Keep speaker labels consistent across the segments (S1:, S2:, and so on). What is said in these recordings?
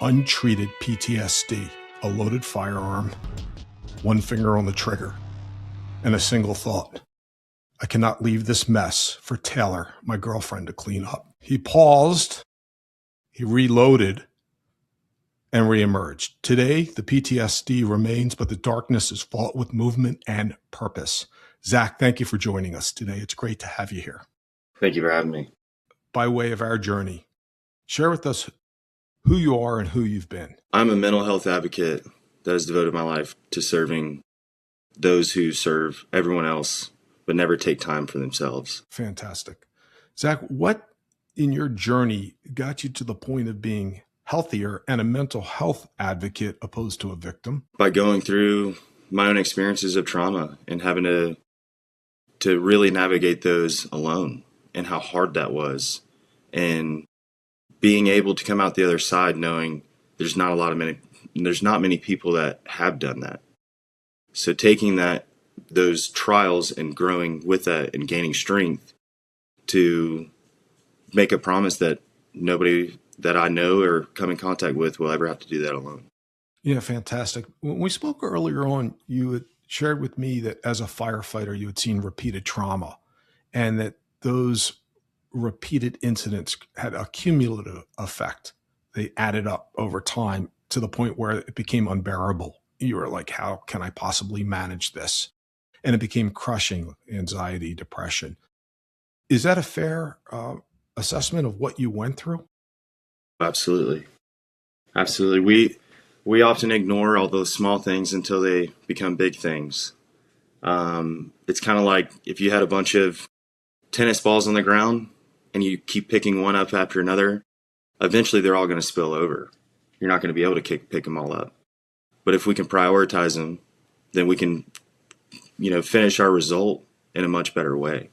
S1: Untreated PTSD, a loaded firearm, one finger on the trigger, and a single thought. I cannot leave this mess for Taylor, my girlfriend, to clean up. He paused, he reloaded, and reemerged. Today, the PTSD remains, but the darkness is fought with movement and purpose. Zach, thank you for joining us today. It's great to have you here.
S2: Thank you for having me.
S1: By way of our journey, share with us who you are and who you've been.
S2: I'm a mental health advocate that has devoted my life to serving those who serve everyone else, but never take time for themselves.
S1: Fantastic. Zach, what in your journey got you to the point of being healthier and a mental health advocate opposed to a victim?
S2: By going through my own experiences of trauma and having to really navigate those alone, and how hard that was, and being able to come out the other side knowing there's not many people that have done that. So taking those trials and growing with that and gaining strength to make a promise that nobody that I know or come in contact with will ever have to do that alone.
S1: Yeah, fantastic. When we spoke earlier on, you had shared with me that as a firefighter, you had seen repeated trauma and that those repeated incidents had a cumulative effect. They added up over time to the point where it became unbearable. You were like, how can I possibly manage this? And it became crushing: anxiety, depression. Is that a fair assessment of what you went through?
S2: Absolutely. Absolutely. We often ignore all those small things until they become big things. It's kind of like if you had a bunch of tennis balls on the ground and you keep picking one up after another, eventually they're all going to spill over. You're not going to be able to pick them all up. But if we can prioritize them, then we can, finish our result in a much better way.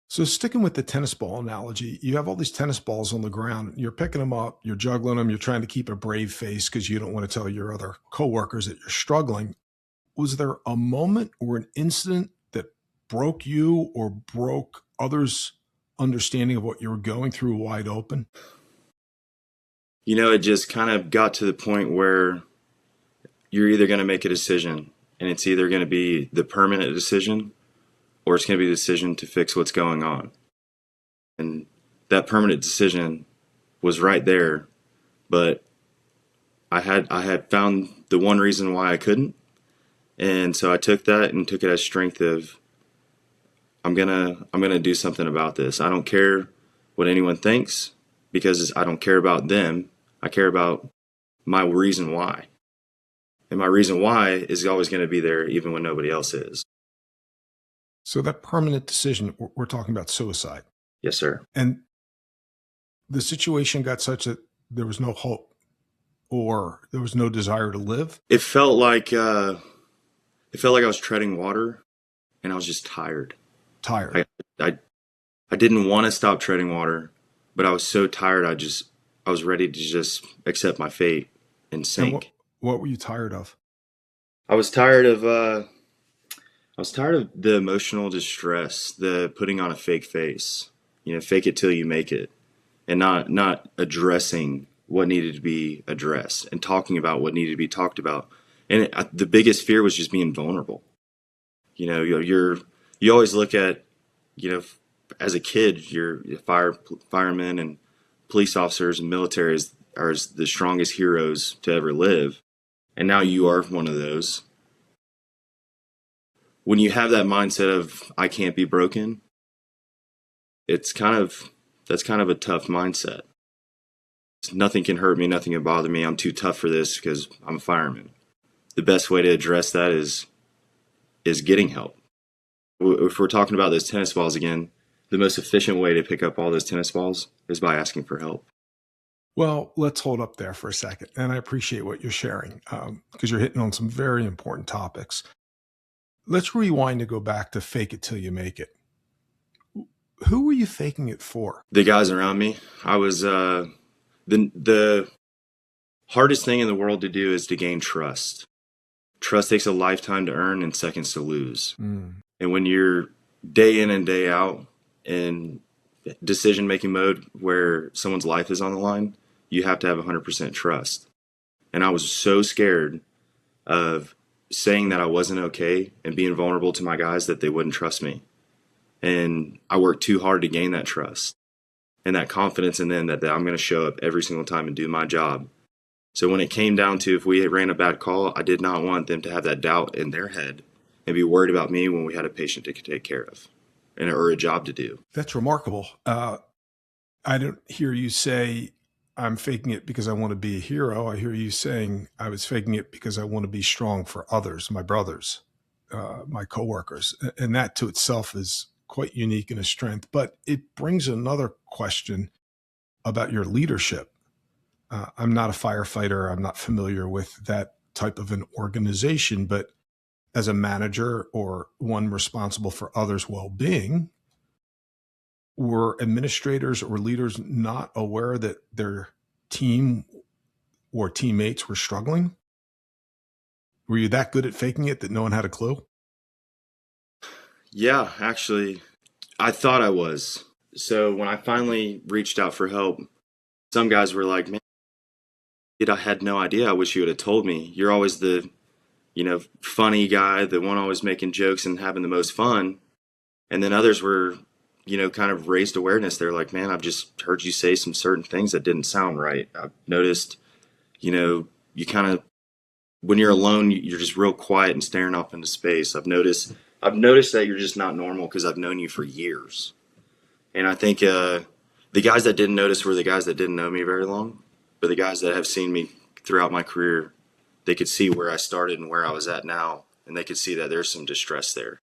S1: So sticking with the tennis ball analogy, you have all these tennis balls on the ground. You're picking them up, you're juggling them, you're trying to keep a brave face because you don't want to tell your other coworkers that you're struggling. Was there a moment or an incident that broke you or broke others' understanding of what you were going through wide open?
S2: It just kind of got to the point where you're either going to make a decision, and it's either going to be the permanent decision or it's going to be the decision to fix what's going on. And that permanent decision was right there, but I had found the one reason why I couldn't. And so I took that and took it as strength of, I'm gonna do something about this. I don't care what anyone thinks, because I don't care about them. I care about my reason why. And my reason why is always going to be there even when nobody else is.
S1: So that permanent decision, we're talking about suicide.
S2: Yes, sir.
S1: And the situation got such that there was no hope or there was no desire to live.
S2: It felt like I was treading water, and I was just tired.
S1: Tired.
S2: I didn't want to stop treading water, but I was so tired. I was ready to just accept my fate and sink.
S1: And what were you tired of?
S2: I was tired of the emotional distress, the putting on a fake face, fake it till you make it, and not addressing what needed to be addressed and talking about what needed to be talked about. And the biggest fear was just being vulnerable. You always look at, as a kid, your firemen and police officers and military are the strongest heroes to ever live. And now you are one of those. When you have that mindset of, I can't be broken, that's kind of a tough mindset. Nothing can hurt me, nothing can bother me. I'm too tough for this because I'm a fireman. The best way to address that is getting help. If we're talking about those tennis balls again, the most efficient way to pick up all those tennis balls is by asking for help.
S1: Well, let's hold up there for a second. And I appreciate what you're sharing because you're hitting on some very important topics. Let's rewind to go back to fake it till you make it. Who were you faking it for?
S2: The guys around me. I was the hardest thing in the world to do is to gain trust. Trust takes a lifetime to earn and seconds to lose. And when you're day in and day out in decision-making mode where someone's life is on the line, you have to have 100% trust. And I was so scared of saying that I wasn't okay and being vulnerable to my guys that they wouldn't trust me. And I worked too hard to gain that trust and that confidence in them that I'm going to show up every single time and do my job. So when it came down to if we ran a bad call, I did not want them to have that doubt in their head and be worried about me when we had a patient to take care of or a job to do.
S1: That's remarkable. I don't hear you say, I'm faking it because I want to be a hero. I hear you saying, I was faking it because I want to be strong for others, my brothers, my coworkers. And that to itself is quite unique and a strength. But it brings another question about your leadership. I'm not a firefighter. I'm not familiar with that type of an organization, but as a manager or one responsible for others' well-being, were administrators or leaders not aware that their team or teammates were struggling? Were you that good at faking it that no one had a clue?
S2: Yeah, actually, I thought I was. So when I finally reached out for help, some guys were like, man, I had no idea. I wish you would have told me. You're always the, funny guy, the one always making jokes and having the most fun. And then others were, kind of raised awareness. They're like, man, I've just heard you say some certain things that didn't sound right. I've noticed, you kind of, when you're alone, you're just real quiet and staring off into space. I've noticed that you're just not normal because I've known you for years. And I think the guys that didn't notice were the guys that didn't know me very long. But the guys that have seen me throughout my career, they could see where I started and where I was at now. And they could see that there's some distress there.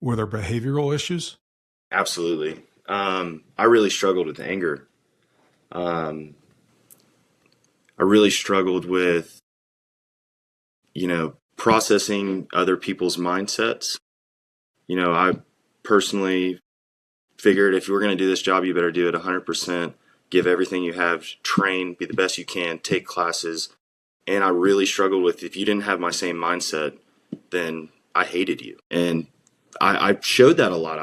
S1: Were there behavioral issues?
S2: Absolutely. I really struggled with anger. I really struggled with, processing other people's mindsets. I personally figured if you were going to do this job, you better do it 100%, give everything you have, train, be the best you can, take classes. And I really struggled with, if you didn't have my same mindset, then I hated you. And I showed that a lot.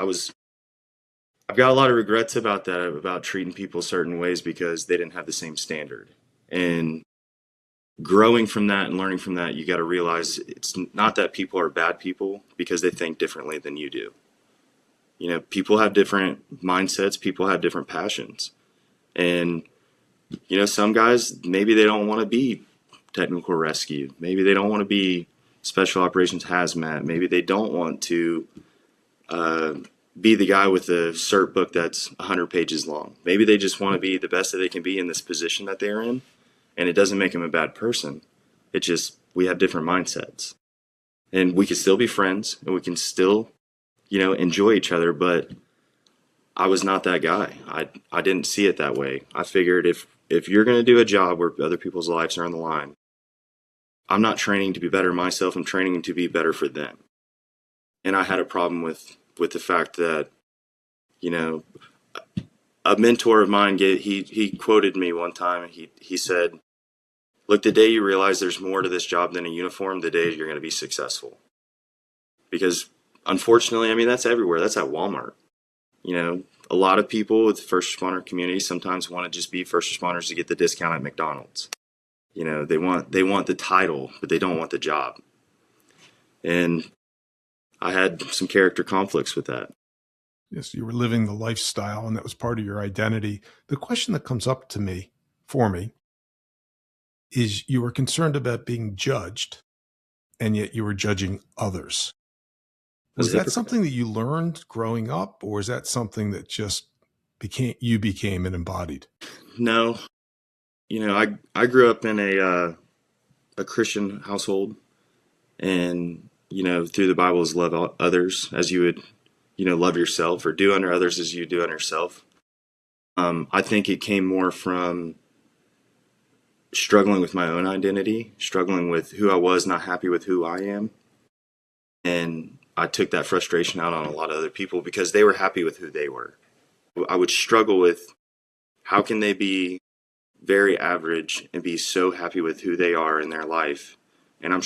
S2: I've got a lot of regrets about that, about treating people certain ways because they didn't have the same standard. And growing from that and learning from that, you got to realize it's not that people are bad people because they think differently than you do. People have different mindsets, people have different passions. And, some guys, maybe they don't want to be technical rescue. Maybe they don't want to be special operations hazmat. Maybe they don't want to be the guy with the cert book that's 100 pages long. Maybe they just want to be the best that they can be in this position that they're in. And it doesn't make them a bad person. It just, we have different mindsets. And we can still be friends and we can still, enjoy each other. But I was not that guy. I didn't see it that way. I figured if you're going to do a job where other people's lives are on the line, I'm not training to be better myself. I'm training to be better for them. And I had a problem with the fact that, a mentor of mine, he quoted me one time. He said, look, the day you realize there's more to this job than a uniform, the day you're going to be successful. Because unfortunately, that's everywhere. That's at Walmart. A lot of people with the first responder community sometimes want to just be first responders to get the discount at McDonald's. They want the title, but they don't want the job. And I had some character conflicts with that.
S1: Yes, you were living the lifestyle and that was part of your identity. The question that comes up for me, is you were concerned about being judged and yet you were judging others. Was that something that you learned growing up, or is that something that just became and embodied?
S2: No. I grew up in a Christian household, and, through the Bible is love others as you would, love yourself, or do unto others as you do unto yourself. I think it came more from struggling with my own identity, struggling with who I was, not happy with who I am. And I took that frustration out on a lot of other people because they were happy with who they were. I would struggle with how can they be very average and be so happy with who they are in their life. And I'm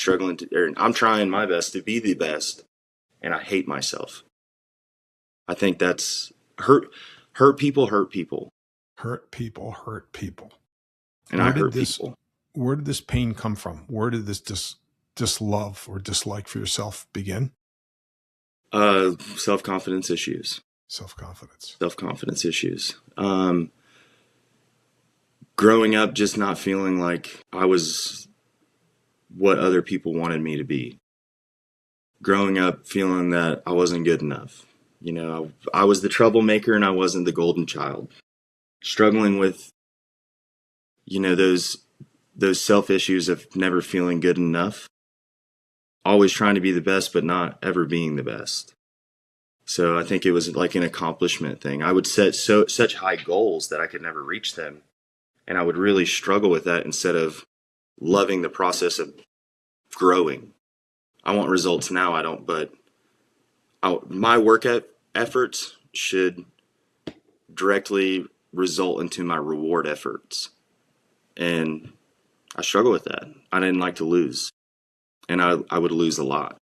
S2: I'm trying my best to be the best, and I hate myself. I think that's hurt people hurt people.
S1: Hurt people hurt people.
S2: and I
S1: Where did
S2: hurt
S1: this
S2: people.
S1: where did this pain come from? Where did this dislove or dislike for yourself begin?
S2: Self-confidence issues.
S1: Self-confidence.
S2: Self-confidence issues. Growing up, just not feeling like I was what other people wanted me to be. Growing up, feeling that I wasn't good enough. You know, I was the troublemaker and I wasn't the golden child. Struggling with, you know, those self issues of never feeling good enough. Always trying to be the best, but not ever being the best. So I think it was like an accomplishment thing. I would set such high goals that I could never reach them. And I would really struggle with that instead of loving the process of growing. I want results now. I don't, but my work efforts should directly result into my reward efforts. And I struggle with that. I didn't like to lose. And I would lose a lot.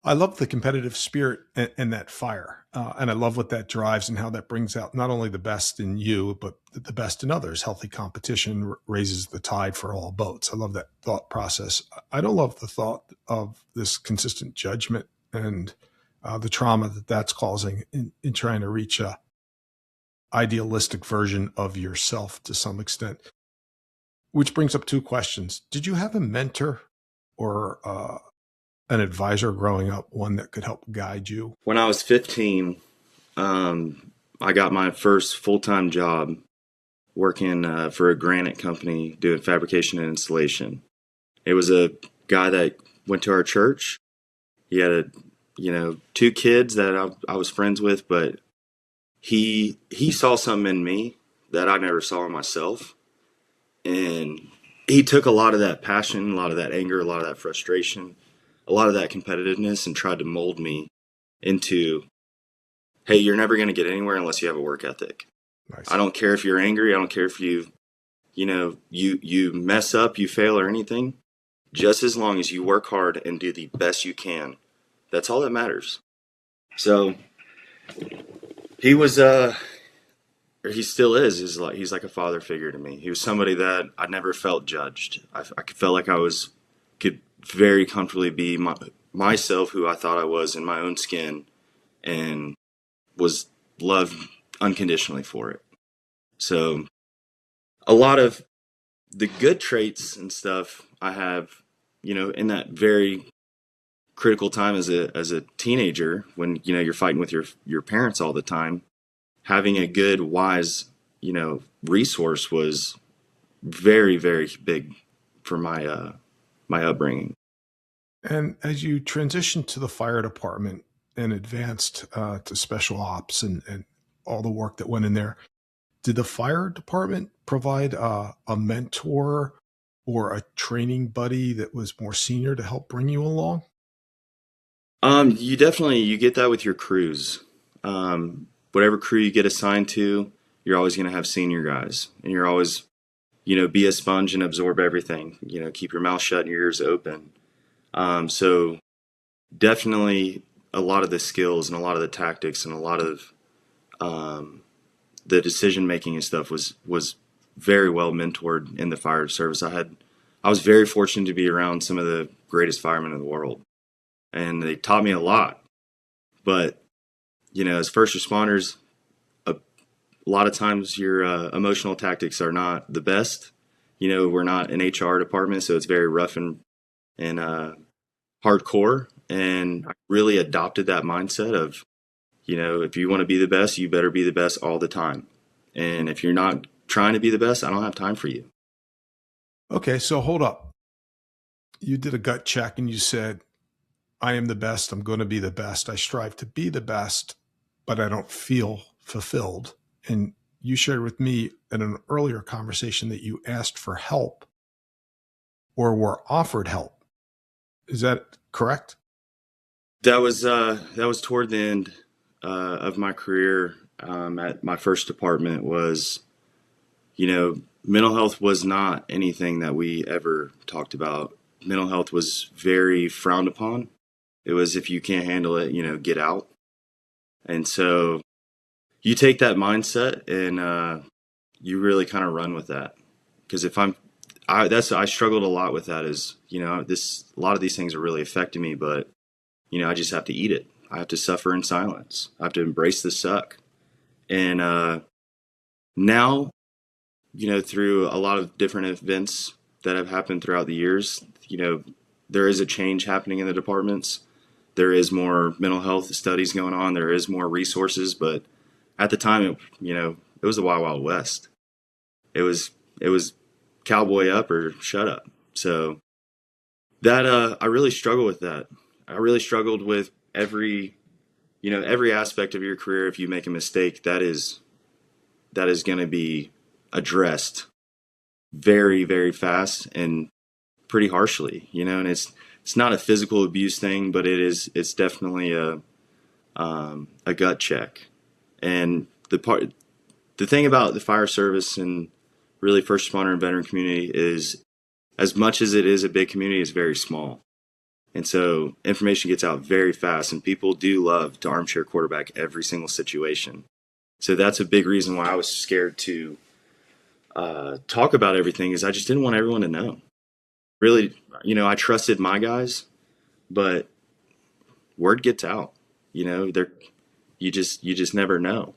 S1: I love the competitive spirit and that fire. And I love what that drives and how that brings out not only the best in you, but the best in others. Healthy competition raises the tide for all boats. I love that thought process. I don't love the thought of this consistent judgment and the trauma that that's causing in trying to reach a idealistic version of yourself to some extent, which brings up two questions. Did you have a mentor or an advisor growing up, one that could help guide you?
S2: When I was 15, I got my first full-time job working for a granite company doing fabrication and installation. It was a guy that went to our church. He had two kids that I was friends with, but he saw something in me that I never saw in myself. And he took a lot of that passion, a lot of that anger, a lot of that frustration, a lot of that competitiveness and tried to mold me into, hey, you're never going to get anywhere unless you have a work ethic.
S1: Nice.
S2: I don't care if you're angry. I don't care if you mess up, you fail or anything. Just as long as you work hard and do the best you can. That's all that matters. So he was, or he still is he's like a father figure to me. He was somebody that I never felt judged. I felt like could very comfortably be myself, who I thought I was in my own skin, and was loved unconditionally for it. So a lot of the good traits and stuff I have, in that very critical time as a teenager, when you're fighting with your parents all the time, having a good, wise, resource was very, very big for my my upbringing.
S1: And as you transitioned to the fire department and advanced to special ops and all the work that went in there, did the fire department provide a mentor or a training buddy that was more senior to help bring you along?
S2: You get that with your crews. Whatever crew you get assigned to, you're always going to have senior guys, and you're always, be a sponge and absorb everything. Keep your mouth shut and your ears open. So definitely a lot of the skills and a lot of the tactics and a lot of the decision making and stuff was very well mentored in the fire service. I was very fortunate to be around some of the greatest firemen in the world, and they taught me a lot. But as first responders, a lot of times your emotional tactics are not the best. We're not an HR department, so it's very rough and hardcore. And I really adopted that mindset of, if you want to be the best, you better be the best all the time. And if you're not trying to be the best, I don't have time for you.
S1: Okay, so hold up. You did a gut check and you said, I am the best. I'm going to be the best. I strive to be the best, but I don't feel fulfilled. And you shared with me in an earlier conversation that you asked for help or were offered help. Is that correct?
S2: That was toward the end of my career at my first department. Was, mental health was not anything that we ever talked about. Mental health was very frowned upon. It was, if you can't handle it, get out. And so you take that mindset and you really kind of run with that. Because I struggled a lot with that. Is a lot of these things are really affecting me, but I just have to eat it. I have to suffer in silence. I have to embrace the suck. And now, through a lot of different events that have happened throughout the years, there is a change happening in the departments. There is more mental health studies going on. There is more resources, but at the time, it was the Wild Wild West. It was cowboy up or shut up. So that I really struggle with that. I really struggled with every aspect of your career. If you make a mistake, that is going to be addressed very, very fast and pretty harshly, and it's not a physical abuse thing, but it's definitely a gut check. And the thing about the fire service and really first responder and veteran community is, as much as it is a big community, it's very small. And so information gets out very fast, and people do love to armchair quarterback every single situation. So that's a big reason why I was scared to talk about everything, is I just didn't want everyone to know. Really, I trusted my guys, but word gets out. You just never know.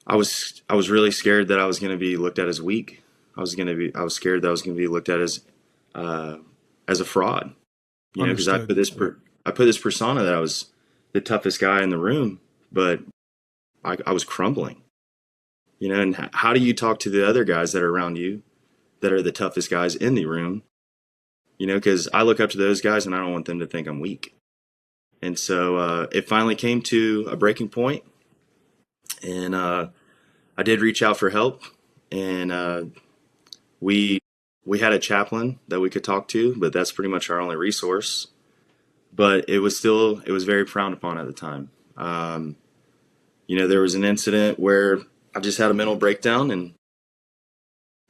S2: I was really scared that I was going to be looked at as weak. I was scared that I was going to be looked at as a fraud. Because I put this persona that I was the toughest guy in the room, but I was crumbling. And how do you talk to the other guys that are around you that are the toughest guys in the room? Because I look up to those guys and I don't want them to think I'm weak. And so it finally came to a breaking point, and I did reach out for help, and we had a chaplain that we could talk to, but that's pretty much our only resource. But it was very frowned upon at the time. There was an incident where I just had a mental breakdown, and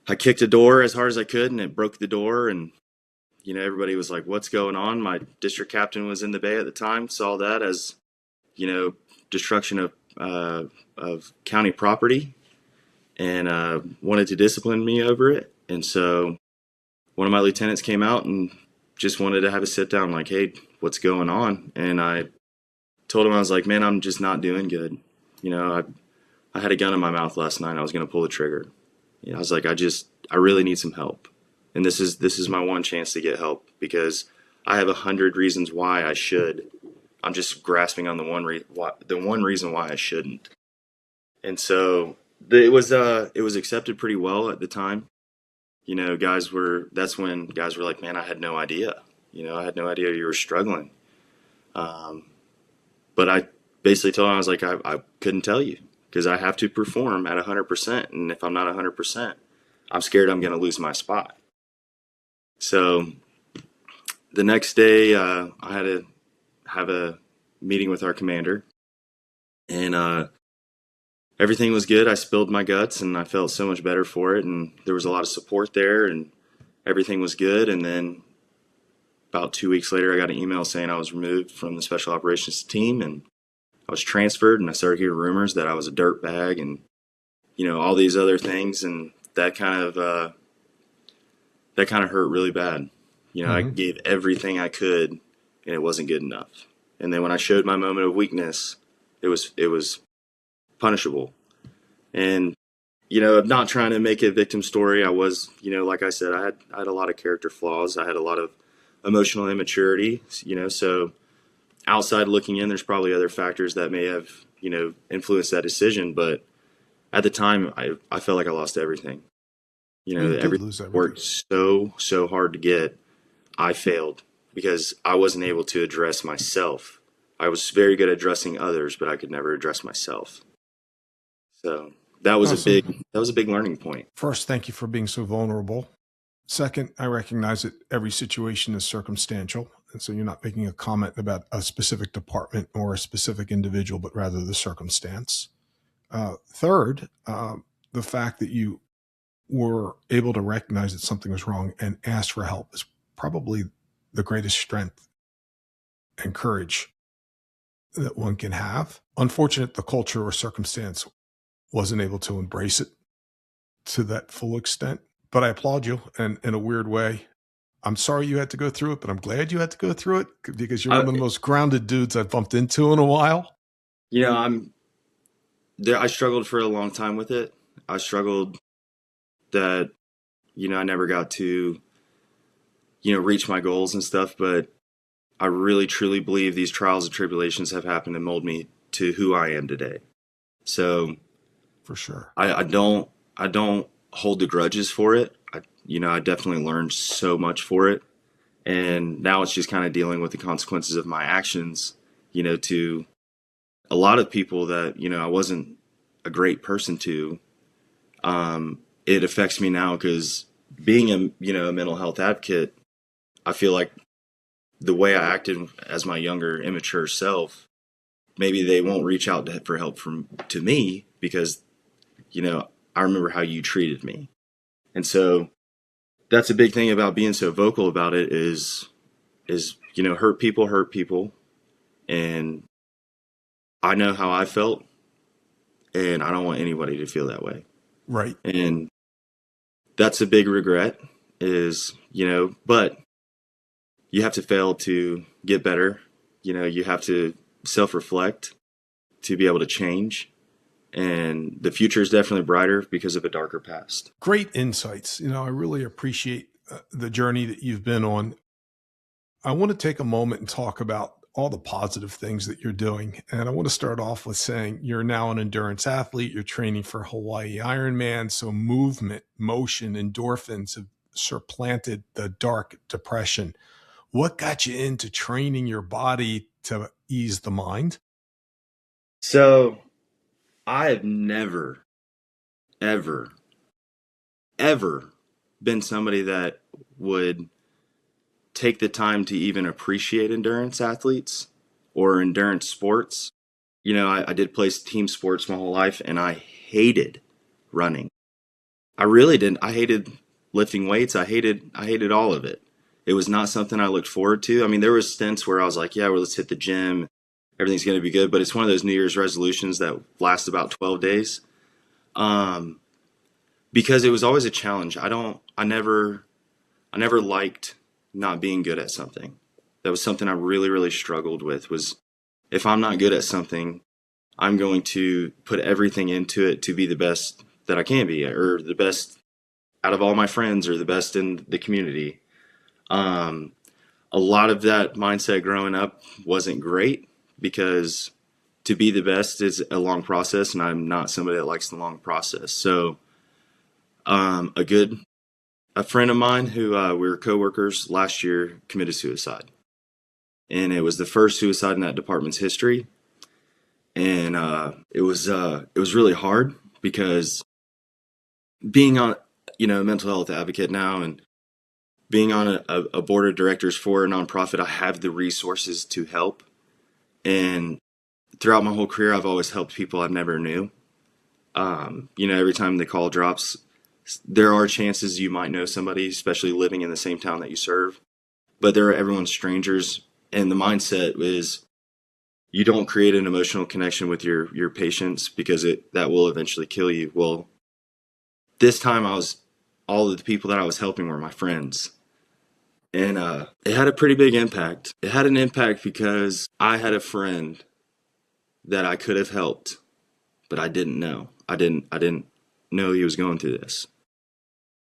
S2: I kicked a door as hard as I could, and it broke the door. And, everybody was like, what's going on? My district captain was in the bay at the time, saw that as, destruction of county property, and wanted to discipline me over it. And so one of my lieutenants came out and just wanted to have a sit down, like, hey, what's going on? And I told him, I was like, man, I'm just not doing good. I had a gun in my mouth last night. I was going to pull the trigger. I was like, I really need some help. And this is my one chance to get help, because I have 100 reasons why I should. I'm just grasping on the one reason why I shouldn't. And so it was accepted pretty well at the time. That's when guys were like, man, I had no idea. I had no idea you were struggling. But I basically told him, I was like, I couldn't tell you, because I have to perform at 100%. And if I'm not 100%, I'm scared I'm going to lose my spot. So the next day, I had to have a meeting with our commander, and everything was good. I spilled my guts, and I felt so much better for it. And there was a lot of support there, and everything was good. And then about 2 weeks later, I got an email saying I was removed from the special operations team, and I was transferred. And I started hearing rumors that I was a dirtbag, and all these other things, and that kind of hurt really bad. I gave everything I could, and it wasn't good enough. And then when I showed my moment of weakness, it was punishable. And I'm not trying to make a victim story. I was, like I said, I had a lot of character flaws. I had a lot of emotional immaturity. So outside looking in, there's probably other factors that may have influenced that decision. But at the time, I felt like I lost everything. Everything worked so hard to get. I failed because I wasn't able to address myself. I was very good at addressing others, but I could never address myself. So that was a big learning point.
S1: First, thank you for being so vulnerable. Second, I recognize that every situation is circumstantial. And so you're not making a comment about a specific department or a specific individual, but rather the circumstance. Third, the fact that you were able to recognize that something was wrong and ask for help is probably the greatest strength and courage that one can have. Unfortunate, the culture or circumstance wasn't able to embrace it to that full extent. but I applaud you in a weird way. I'm sorry you had to go through it, but I'm glad you had to go through it because you're one
S2: I,
S1: of the most grounded dudes I've bumped into in a while.
S2: I'm there. I struggled for a long time with it. I struggled that, I never got to, reach my goals and stuff, but I really truly believe these trials and tribulations have happened to mold me to who I am today. So
S1: For sure.
S2: I don't hold the grudges for it. I definitely learned so much for it. And now it's just kind of dealing with the consequences of my actions, to a lot of people that, I wasn't a great person to. It affects me now because being a mental health advocate, I feel like the way I acted as my younger, immature self, maybe they won't reach out for help to me because, I remember how you treated me. And so that's a big thing about being so vocal about it is, hurt people. And I know how I felt and I don't want anybody to feel that way.
S1: Right.
S2: And that's a big regret but you have to fail to get better. You have to self-reflect to be able to change. And the future is definitely brighter because of a darker past.
S1: Great insights. I really appreciate the journey that you've been on. I want to take a moment and talk about all the positive things that you're doing. And I want to start off with saying you're now an endurance athlete. You're training for Hawaii Ironman. So movement, motion, endorphins have supplanted the dark depression. What got you into training your body to ease the mind?
S2: So I have never, ever, ever been somebody that would take the time to even appreciate endurance athletes or endurance sports. I did play team sports my whole life and I hated running. I really didn't. I hated lifting weights. I hated all of it. It was not something I looked forward to. I mean, there was stints where I was like, yeah, well, let's hit the gym. Everything's going to be good. But it's one of those New Year's resolutions that last about 12 days. Because it was always a challenge. I never liked not being good at something. That was something I really, really struggled with was if I'm not good at something, I'm going to put everything into it to be the best that I can be or the best out of all my friends or the best in the community. A lot of that mindset growing up wasn't great because to be the best is a long process and I'm not somebody that likes the long process. So a friend of mine who we were coworkers last year committed suicide. And it was the first suicide in that department's history. And it was really hard because being on, a mental health advocate now and being on a board of directors for a nonprofit, I have the resources to help. And throughout my whole career, I've always helped people I never knew. Every time the call drops, there are chances you might know somebody, especially living in the same town that you serve, but everyone's strangers. And the mindset is you don't create an emotional connection with your patients because that will eventually kill you. Well, this time all of the people that I was helping were my friends. And it had a pretty big impact. It had an impact because I had a friend that I could have helped, but I didn't know. I didn't know he was going through this.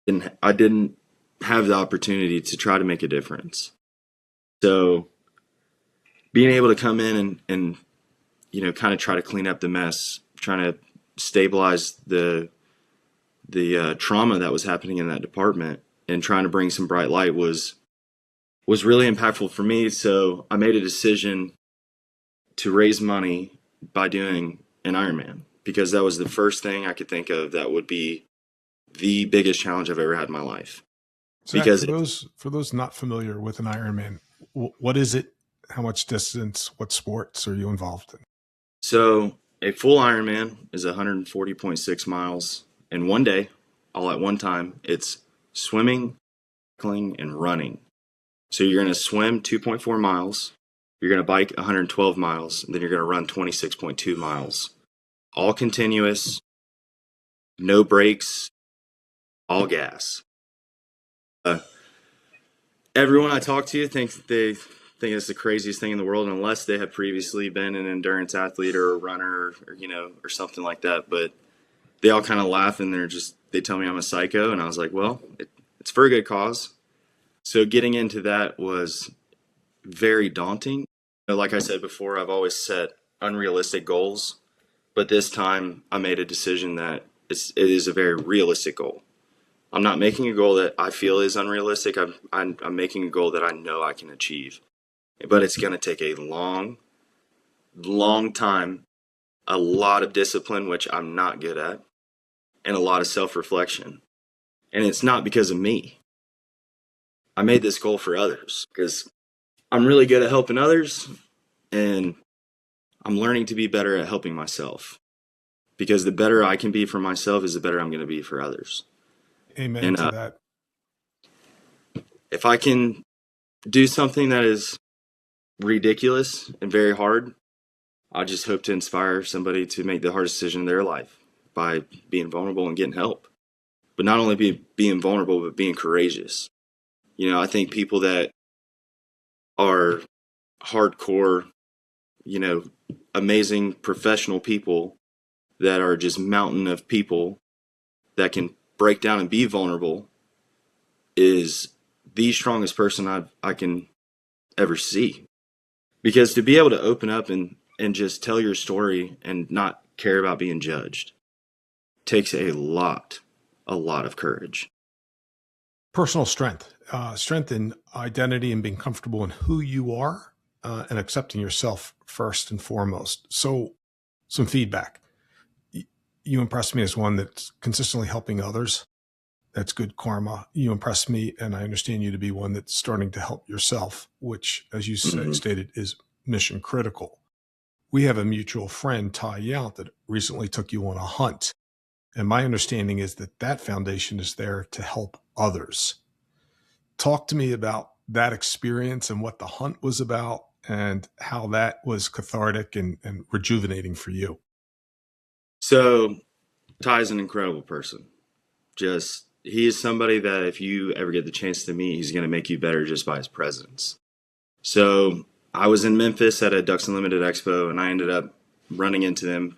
S2: And I didn't have the opportunity to try to make a difference. So being able to come in and kind of try to clean up the mess, trying to stabilize the trauma that was happening in that department and trying to bring some bright light was really impactful for me. So I made a decision to raise money by doing an Ironman because that was the first thing I could think of that would be the biggest challenge I've ever had in my life.
S1: Zach,
S2: Because
S1: for those not familiar with an Ironman, what is it? How much distance? What sports are you involved in?
S2: so a full Ironman is 140.6 miles in one day, all at one time. It's swimming, cycling, and running. So you're going to swim 2.4 miles, you're going to bike 112 miles, and then you're going to run 26.2 miles. All continuous, no breaks, all gas. Everyone I talk to they think it's the craziest thing in the world, unless they have previously been an endurance athlete or a runner, or or something like that. But they all kind of laugh, and they tell me I'm a psycho, and I was like, well, it's for a good cause. So getting into that was very daunting. Like I said before, I've always set unrealistic goals, but this time I made a decision that it is a very realistic goal. I'm not making a goal that I feel is unrealistic. I'm making a goal that I know I can achieve, but it's going to take a long, long time, a lot of discipline, which I'm not good at, and a lot of self-reflection. And it's not because of me. I made this goal for others because I'm really good at helping others, and I'm learning to be better at helping myself, because the better I can be for myself is the better I'm going to be for others.
S1: Amen
S2: And
S1: to that.
S2: if I can do something that is ridiculous and very hard, I just hope to inspire somebody to make the hardest decision in their life by being vulnerable and getting help. But not only being vulnerable, but being courageous. I think people that are hardcore, amazing professional people that are just mountain of people that can break down and be vulnerable is the strongest person I can ever see. Because to be able to open up and just tell your story and not care about being judged takes a lot of courage.
S1: Personal strength, strength in identity and being comfortable in who you are, and accepting yourself first and foremost. So some feedback. You impress me as one that's consistently helping others. That's good karma. You impress me, and I understand you to be one that's starting to help yourself, which, as you stated, is mission critical. We have a mutual friend, Ty Yount, that recently took you on a hunt. And my understanding is that foundation is there to help others. Talk to me about that experience and what the hunt was about and how that was cathartic and rejuvenating for you.
S2: So Ty's an incredible person. He is somebody that if you ever get the chance to meet, he's going to make you better just by his presence. So I was in Memphis at a Ducks Unlimited Expo, and I ended up running into them.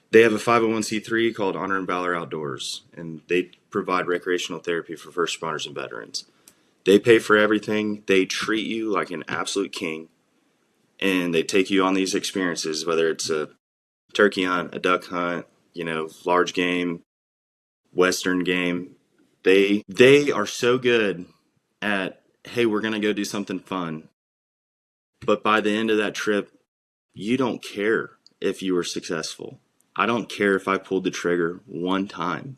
S2: They have a 501c3 called Honor and Valor Outdoors, and they provide recreational therapy for first responders and veterans. They pay for everything. They treat you like an absolute king, and they take you on these experiences, whether it's a turkey hunt, a duck hunt, large game, Western game. They are so good at, hey, we're going to go do something fun. But by the end of that trip, you don't care if you were successful. I don't care if I pulled the trigger one time.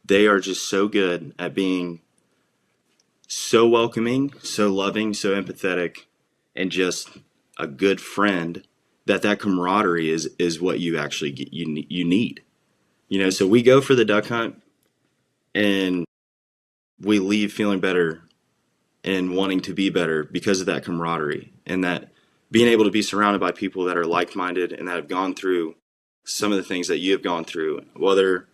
S2: They are just so good at being so welcoming, so loving, so empathetic, and just a good friend that camaraderie is what you actually get, you need. So we go for the duck hunt and we leave feeling better and wanting to be better because of that camaraderie and that being able to be surrounded by people that are like-minded and that have gone through some of the things that you have gone through, whether,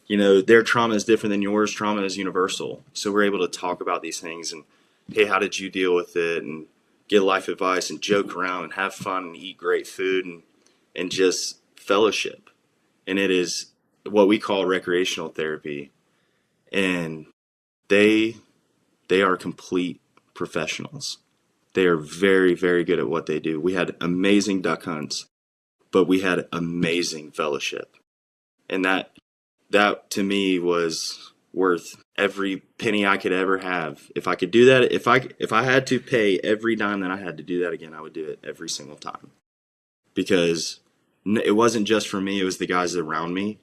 S2: their trauma is different than yours, trauma is universal. So we're able to talk about these things and, hey, how did you deal with it? And get life advice and joke around and have fun and eat great food and just fellowship. And it is what we call recreational therapy. And they are complete professionals. They are very, very good at what they do. We had amazing duck hunts, but we had amazing fellowship. And that to me was worth every penny I could ever have. If I could do that, if I had to pay every dime that I had to do that again, I would do it every single time. Because it wasn't just for me, it was the guys around me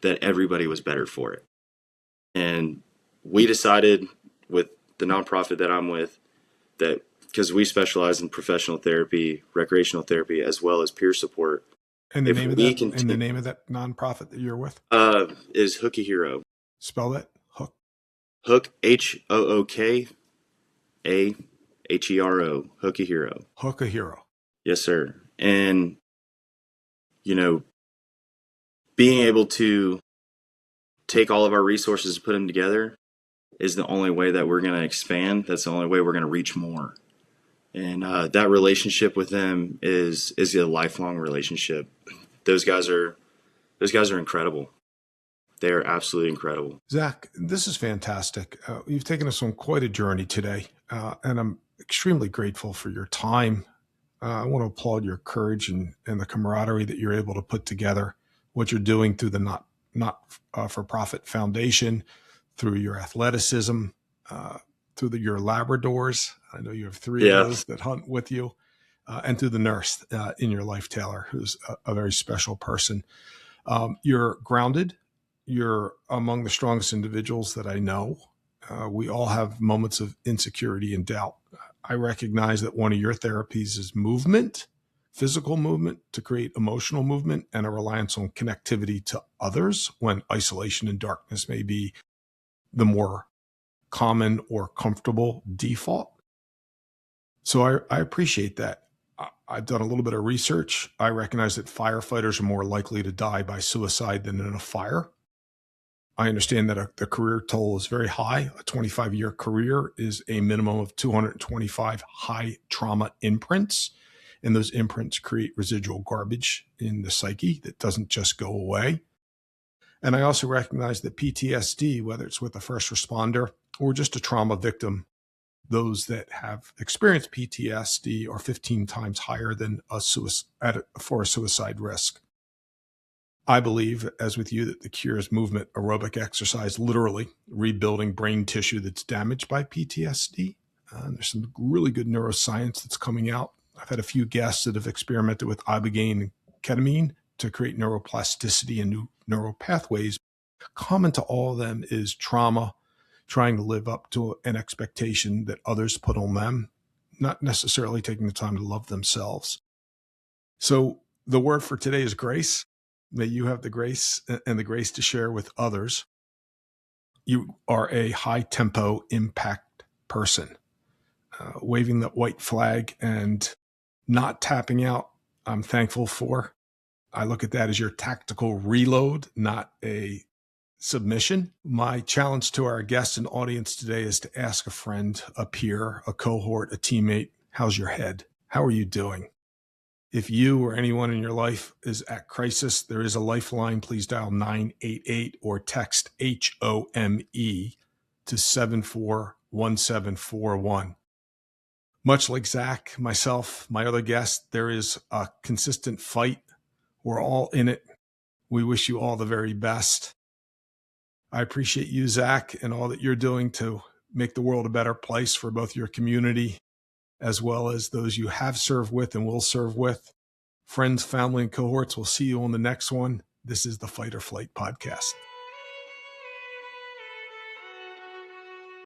S2: that everybody was better for it. And we decided with the nonprofit that I'm with that because we specialize in professional therapy, recreational therapy, as well as peer support.
S1: And the name of that, and the name of that nonprofit that you're with?
S2: Is Hook a Hero.
S1: Spell that. Hook.
S2: Hook, HOOKAHERO. Hook a Hero.
S1: Hook a Hero.
S2: Yes, sir. And, being able to take all of our resources and put them together is the only way that we're going to expand. That's the only way we're going to reach more. And that relationship with them is a lifelong relationship. Those guys are incredible. They are absolutely incredible.
S1: Zach, this is fantastic. You've taken us on quite a journey today, and I'm extremely grateful for your time. I want to applaud your courage and the camaraderie that you're able to put together, what you're doing through the not-for-profit foundation, through your athleticism, through your Labradors. I know you have three of those that hunt with you, and through the nurse in your life, Taylor, who's a very special person. You're grounded. You're among the strongest individuals that I know. We all have moments of insecurity and doubt. I recognize that one of your therapies is movement, physical movement to create emotional movement, and a reliance on connectivity to others when isolation and darkness may be the more common or comfortable default. So I appreciate that. I've done a little bit of research. I recognize that firefighters are more likely to die by suicide than in a fire. I understand that the career toll is very high. A 25-year career is a minimum of 225 high trauma imprints, and those imprints create residual garbage in the psyche that doesn't just go away. And I also recognize that PTSD, whether it's with a first responder or just a trauma victim, those that have experienced PTSD are 15 times higher than for a suicide risk. I believe, as with you, that the cure is movement, aerobic exercise, literally rebuilding brain tissue that's damaged by PTSD. There's some really good neuroscience that's coming out. I've had a few guests that have experimented with ibogaine and ketamine to create neuroplasticity and new neural pathways. Common to all of them is trauma, trying to live up to an expectation that others put on them, not necessarily taking the time to love themselves. So the word for today is grace. May you have the grace and the grace to share with others. You are a high tempo impact person. Waving that white flag and not tapping out, I'm thankful for. I look at that as your tactical reload, not a submission. My challenge to our guests and audience today is to ask a friend, a peer, a cohort, a teammate, how's your head? How are you doing? If you or anyone in your life is at crisis, there is a lifeline. Please dial 988 or text HOME to 741741. Much like Zach, myself, my other guest, there is a consistent fight. We're all in it. We wish you all the very best. I appreciate you, Zach, and all that you're doing to make the world a better place for both your community as well as those you have served with and will serve with. Friends, family, and cohorts, we'll see you on the next one. This is the Fight or Flight podcast.